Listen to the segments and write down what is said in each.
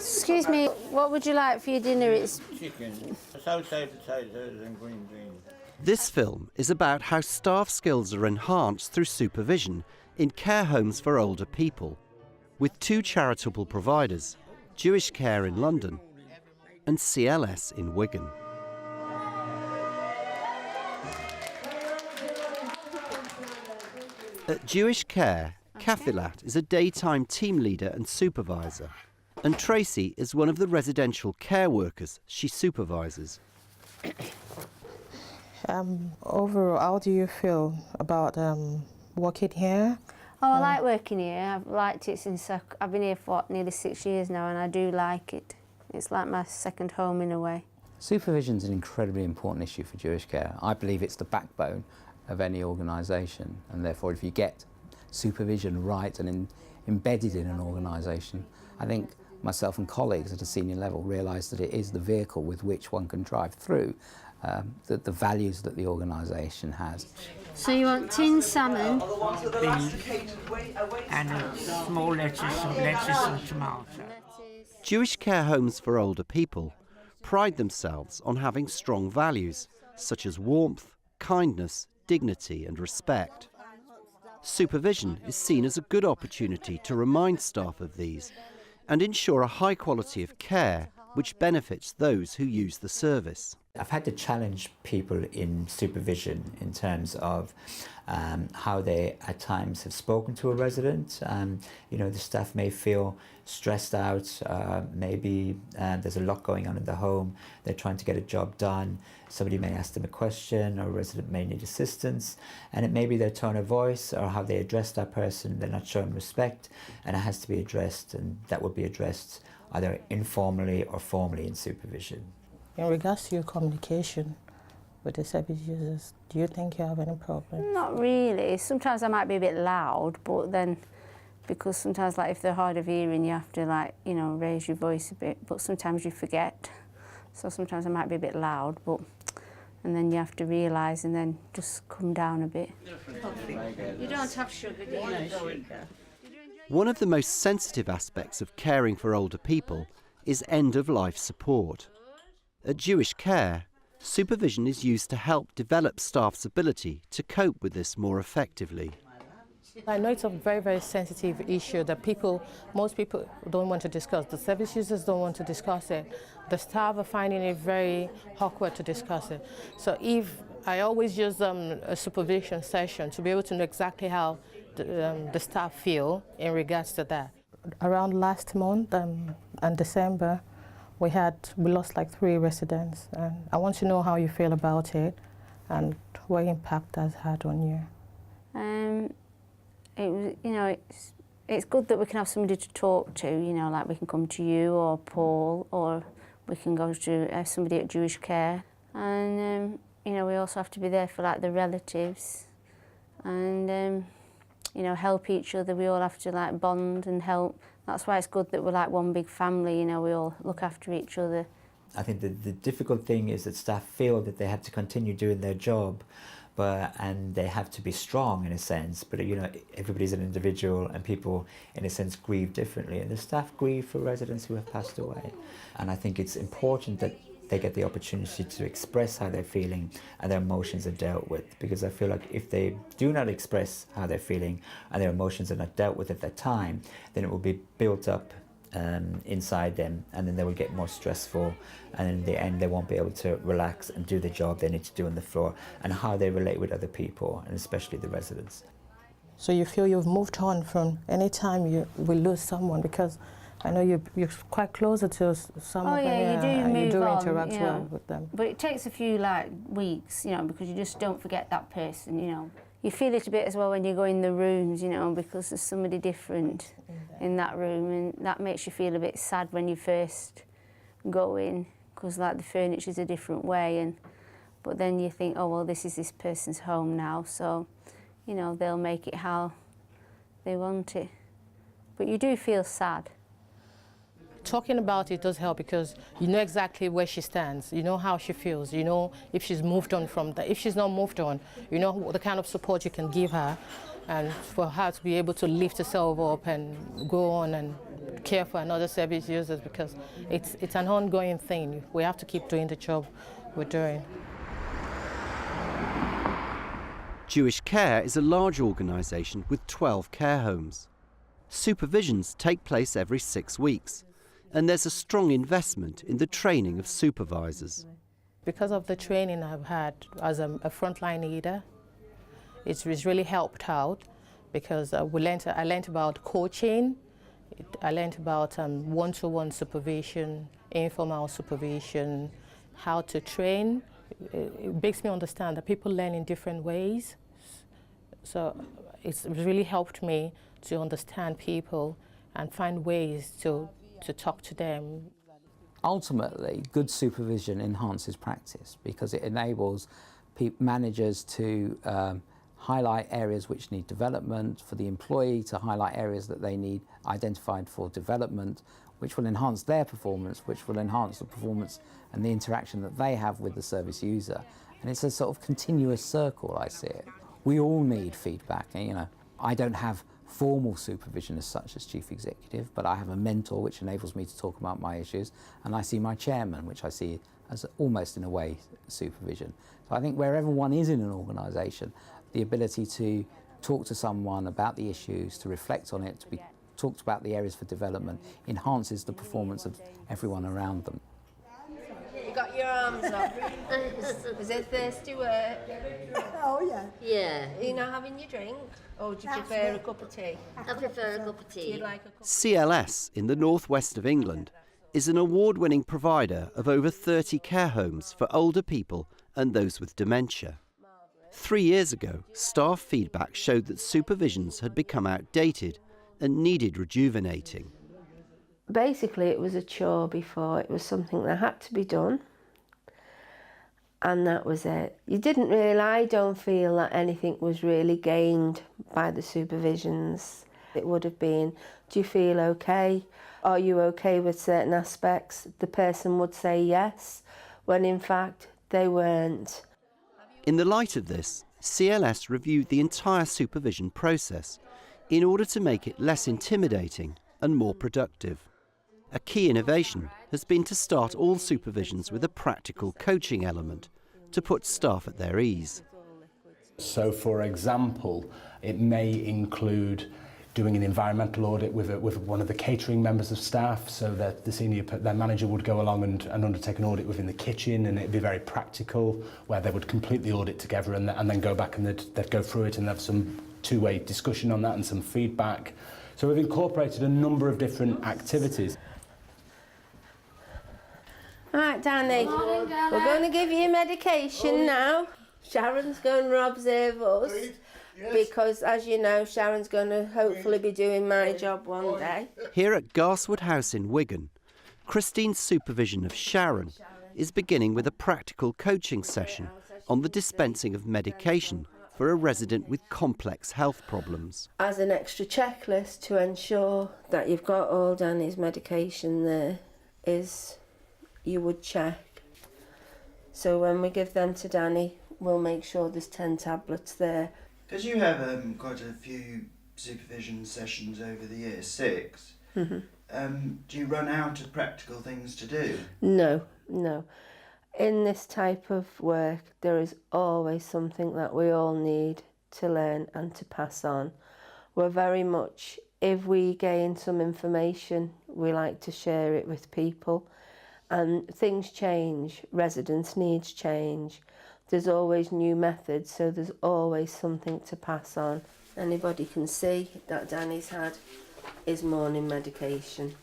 Excuse me, what would you like for your dinner? It's chicken, sauteed potatoes and green beans. This film is about how staff skills are enhanced through supervision in care homes for older people, with two charitable providers, Jewish Care in London and CLS in Wigan. At Jewish Care, Kathilat is a daytime team leader and supervisor, and Tracy is one of the residential care workers she supervises. Overall, how do you feel about working here? Oh, I like working here. I've liked it since I've been here for nearly 6 years now, and I do like it. It's like my second home in a way. Supervision is an incredibly important issue for Jewish Care. I believe it's the backbone of any organisation, and therefore if you get supervision right and embedded in an organisation, I think myself and colleagues at a senior level realise that it is the vehicle with which one can drive through the values that the organisation has. So you want tinned salmon? Beans and small lettuce and tomato. Jewish care homes for older people pride themselves on having strong values, such as warmth, kindness, dignity and respect. Supervision is seen as a good opportunity to remind staff of these and ensure a high quality of care which benefits those who use the service. I've had to challenge people in supervision in terms of how they at times have spoken to a resident. You know, the staff may feel stressed out, maybe there's a lot going on in the home, they're trying to get a job done, somebody may ask them a question, or a resident may need assistance, and it may be their tone of voice or how they address that person, they're not showing respect, and it has to be addressed, and that would be addressed either informally or formally in supervision. In regards to your communication with the service users, do you think you have any problem? Not really. Sometimes I might be a bit loud, but then because sometimes like if they're hard of hearing you have to like, you know, raise your voice a bit, but sometimes you forget. So sometimes I might be a bit loud, but and then you have to realise and then just come down a bit. You don't have sugar, do you? One of the most sensitive aspects of caring for older people is end-of-life support. At Jewish Care, supervision is used to help develop staff's ability to cope with this more effectively. I know it's a very, very sensitive issue that most people don't want to discuss. The service users don't want to discuss it. The staff are finding it very awkward to discuss it. So I always use a supervision session to be able to know exactly how the staff feel in regards to that. Around last month and December, we lost like 3 residents, and I want to know how you feel about it and what impact that's had on you. It was, you know, it's good that we can have somebody to talk to, you know, like we can come to you or Paul, or we can go to somebody at Jewish Care, and you know, we also have to be there for like the relatives, and you know, help each other. We all have to like bond and help. That's why it's good that we're like one big family, you know, we all look after each other. I think the difficult thing is that staff feel that they have to continue doing their job, and they have to be strong in a sense, but you know, everybody's an individual and people in a sense grieve differently, and the staff grieve for residents who have passed away. And I think it's important that they get the opportunity to express how they're feeling and their emotions are dealt with, because I feel like if they do not express how they're feeling and their emotions are not dealt with at that time, then it will be built up inside them, and then they will get more stressful, and in the end they won't be able to relax and do the job they need to do on the floor, and how they relate with other people, and especially the residents. So you feel you've moved on from any time you will lose someone, because I know you're quite closer to some of them, and you do interact well with them. But it takes a few like weeks, you know, because you just don't forget that person, you know. You feel it a bit as well when you go in the rooms, you know, because there's somebody different in that room, and that makes you feel a bit sad when you first go in, because like the furniture's a different way, but then you think, oh well, this is this person's home now, so you know, they'll make it how they want it. But you do feel sad. Talking about it does help, because you know exactly where she stands, you know how she feels, you know if she's moved on from that. If she's not moved on, you know the kind of support you can give her, and for her to be able to lift herself up and go on and care for another service users, because it's an ongoing thing. We have to keep doing the job we're doing. Jewish Care is a large organisation with 12 care homes. Supervisions take place every 6 weeks, and there's a strong investment in the training of supervisors. Because of the training I've had as a frontline leader, it's really helped out, because I learned about coaching, I learned about one-to-one supervision, informal supervision, how to train. It makes me understand that people learn in different ways. So it's really helped me to understand people and find ways to talk to them. Ultimately, good supervision enhances practice because it enables managers to highlight areas which need development, for the employee to highlight areas that they need identified for development, which will enhance their performance, which will enhance the performance and the interaction that they have with the service user. And it's a sort of continuous circle, I see it. We all need feedback. And, I don't have formal supervision as such as chief executive, but I have a mentor which enables me to talk about my issues, and I see my chairman, which I see as almost in a way supervision. So I think wherever one is in an organisation, the ability to talk to someone about the issues, to reflect on it, to be talked about the areas for development, enhances the performance of everyone around them. You got your arms up. Is it thirsty work? Oh, yeah. Yeah. Are you not having your drink? Or do you prefer a cup of tea? I prefer a cup of tea. Do you like a cup? CLS in the northwest of England is an award-winning provider of over 30 care homes for older people and those with dementia. 3 years ago, staff feedback showed that supervisions had become outdated and needed rejuvenating. Basically, it was a chore before. It was something that had to be done, and that was it. You didn't really, I don't feel that anything was really gained by the supervisions. It would have been, do you feel okay? Are you okay with certain aspects? The person would say yes, when in fact they weren't. In the light of this, CLS reviewed the entire supervision process in order to make it less intimidating and more productive. A key innovation has been to start all supervisions with a practical coaching element to put staff at their ease. So, for example, it may include doing an environmental audit with one of the catering members of staff, so that their manager would go along and undertake an audit within the kitchen, and it'd be very practical, where they would complete the audit together and then go back and they'd go through it and have some two-way discussion on that and some feedback. So we've incorporated a number of different activities. All right, Danny, we're going to give you medication now. Sharon's going to observe us because, as you know, Sharon's going to hopefully be doing my job one day. Here at Garswood House in Wigan, Christine's supervision of Sharon is beginning with a practical coaching session on the dispensing of medication for a resident with complex health problems. As an extra checklist to ensure that you've got all Danny's medication there is you would check. So when we give them to Danny, we'll make sure there's 10 tablets there. Because you have quite a few supervision sessions over the year, 6, do you run out of practical things to do? No. In this type of work, there is always something that we all need to learn and to pass on. We're very much, if we gain some information, we like to share it with people. And things change, residents' needs change. There's always new methods, so there's always something to pass on. Anybody can see that Danny's had his morning medication.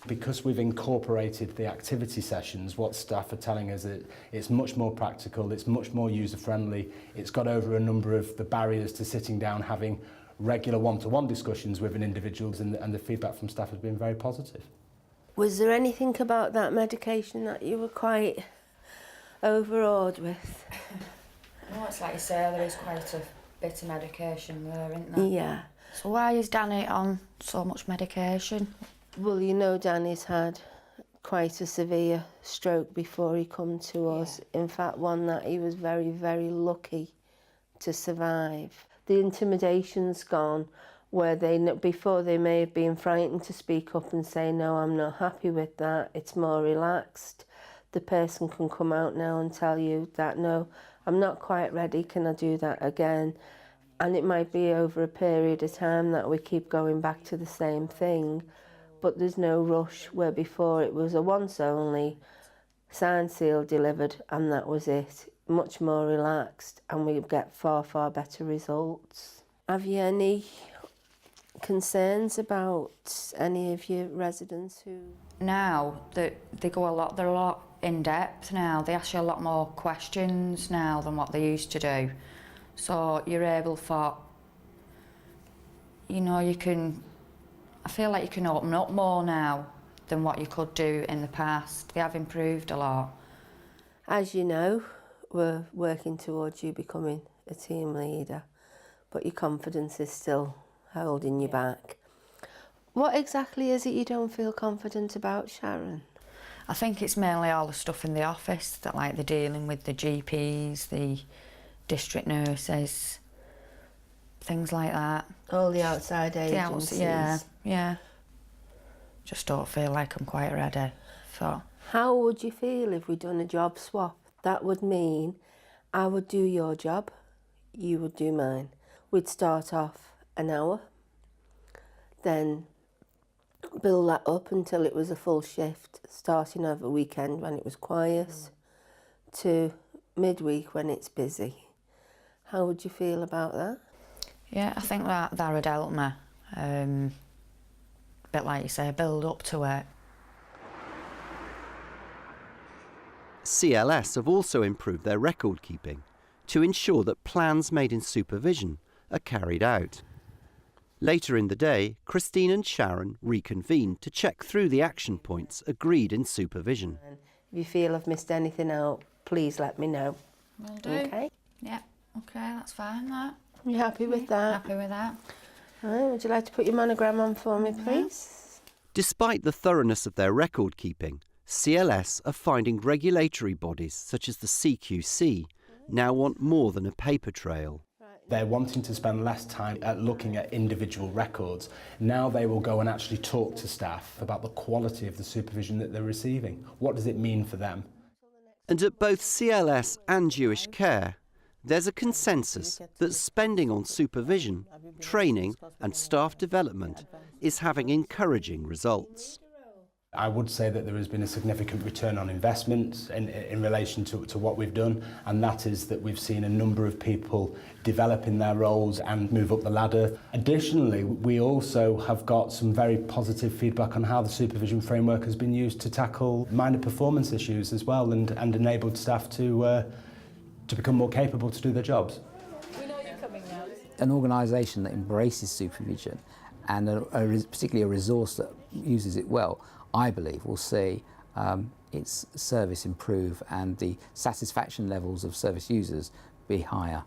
Because we've incorporated the activity sessions, what staff are telling us that it's much more practical, it's much more user-friendly, it's got over a number of the barriers to sitting down, having regular one-to-one discussions with an individual, and the feedback from staff has been very positive. Was there anything about that medication that you were quite overawed with? No, it's like you say, there is quite a bit of medication there, isn't there? Yeah. So why is Danny on so much medication? Well, you know, Danny's had quite a severe stroke before he come to us. In fact, one that he was very, very lucky to survive. The intimidation's gone. where before they may have been frightened to speak up and say, no, I'm not happy with that, it's more relaxed. The person can come out now and tell you that, no, I'm not quite ready, can I do that again? And it might be over a period of time that we keep going back to the same thing, but there's no rush, where before it was a once only, signed, sealed, delivered, and that was it. Much more relaxed, and we get far, far better results. Have you any concerns about any of your residents who... Now, they're a lot in depth now. They ask you a lot more questions now than what they used to do. So you're able for, you know, I feel like you can open up more now than what you could do in the past. They have improved a lot. As you know, we're working towards you becoming a team leader, but your confidence is still holding you back. What exactly is it you don't feel confident about, Sharon? I think it's mainly all the stuff in the office, that like they're dealing with the GPs, the district nurses, things like that. All the outside agencies? Yeah. Just don't feel like I'm quite ready. So. How would you feel if we'd done a job swap? That would mean I would do your job, you would do mine. We'd start off an hour, then build that up until it was a full shift, starting over weekend when it was quiet, to midweek when it's busy. How would you feel about that? Yeah, I think that would help me. A bit like you say, build up to it. CLS have also improved their record keeping to ensure that plans made in supervision are carried out. Later in the day, Christine and Sharon reconvened to check through the action points agreed in supervision. If you feel I've missed anything out, please let me know. Will do. Okay? Yeah, okay, that's fine, that. You happy with that? Happy with that. Right, would you like to put your monogram on for me, please? Despite the thoroughness of their record keeping, CLS are finding regulatory bodies such as the CQC now want more than a paper trail. They're wanting to spend less time looking at individual records. Now they will go and actually talk to staff about the quality of the supervision that they're receiving. What does it mean for them? And at both CLS and Jewish Care, there's a consensus that spending on supervision, training and staff development is having encouraging results. I would say that there has been a significant return on investment in relation to what we've done, and that is that we've seen a number of people develop in their roles and move up the ladder. Additionally, we also have got some very positive feedback on how the supervision framework has been used to tackle minor performance issues as well, and enabled staff to become more capable to do their jobs. We know you're coming now. An organisation that embraces supervision, and particularly a resource that uses it well, I believe will see its service improve and the satisfaction levels of service users be higher.